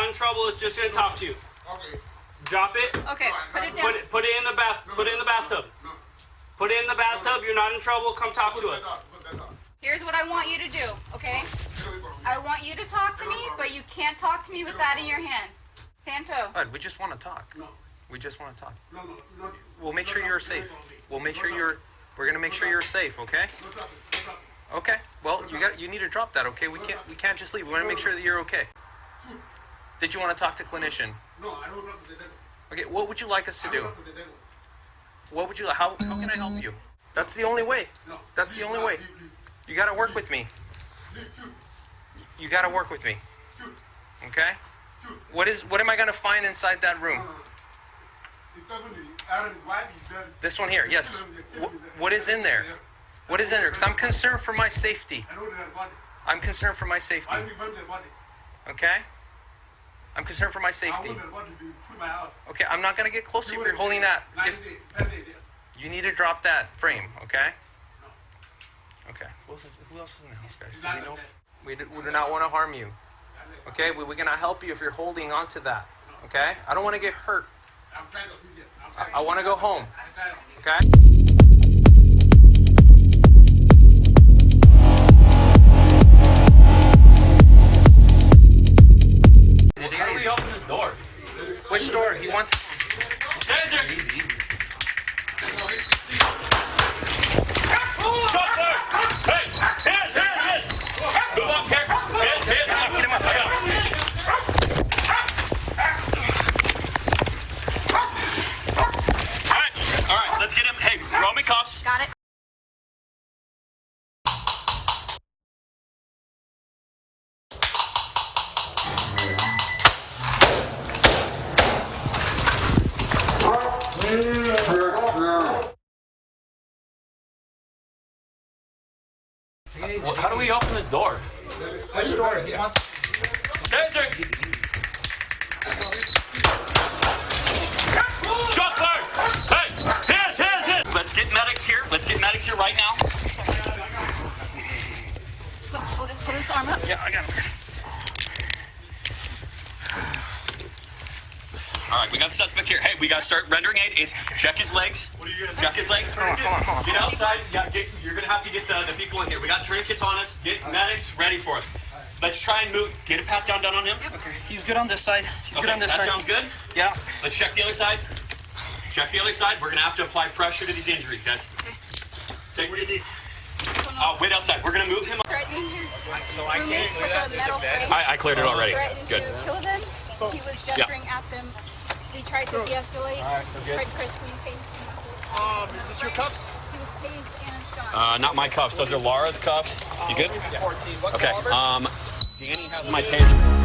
not in trouble. It's just gonna talk to you. Okay. Drop it. Okay, put it down. Put it in the bath. Put it in the bathtub. Put it in the bathtub. You're not in trouble. Come talk to us. Here's what I want you to do, okay? I want you to talk to me, but you can't talk to me with that in your hand. Santo. Bud, we just want to talk. We just want to talk. No. We'll make sure you're safe. We'll make sure you're. We're gonna make sure you're safe. Okay. Okay. Well, you need to drop that. Okay. We can't just leave. We want to make sure that you're okay. Did you want to talk to clinician? No, I don't talk to the devil. Okay. What would you like us to I do? don't talk to the devil. What would you? How can I help you? That's the only way. No. That's the only way. You gotta work with me. You gotta work with me. Okay? What am I gonna find inside that room? This one here, yes. What is in there? What is in there? Because I'm concerned for my safety. I'm concerned for my safety. Okay? I'm concerned for my safety. Okay, I'm not gonna get close to you if you're holding that. You need to drop that frame, okay? Okay. Who else is in the house, guys? Do we know? We do not want to harm you. Okay? We're going to help you if you're holding on to that. Okay? I don't want to get hurt. I want to go home. Okay? How do we open this door? Which door? He wants... Easy. Hey! Hands! Move up here! Hands! Get him up. I got him. Alright, let's get him. Hey, throw me cuffs. Got it. Well, how do we open this door? Which door? He wants... Shot fired! Hey! Hands! Let's get medics here. Right now. Hold his arm up. Yeah, I got him. Alright, we got the suspect here. Hey, we gotta start rendering aid. Check his legs. What are you gonna check his legs? Hold on. Get outside. Yeah, you're gonna have to get the people in here. We got tourniquets on us. Get medics ready for us. Let's try and move. Get a pat down done on him. Okay. He's good on this side. Pat down's good? Yeah. Let's check the other side. We're gonna have to apply pressure to these injuries, guys. Take it easy. Wait outside. We're gonna move him. Threatening his roommates with a metal frame. I cleared it already. Threatened Good. to kill them. He was gesturing at them. He tried to de-escalate. Tried to press communication. Is this your cuffs? He was tased and shot. Not my cuffs. Those are Laura's cuffs. You good? Yeah. Okay. Danny has my taser.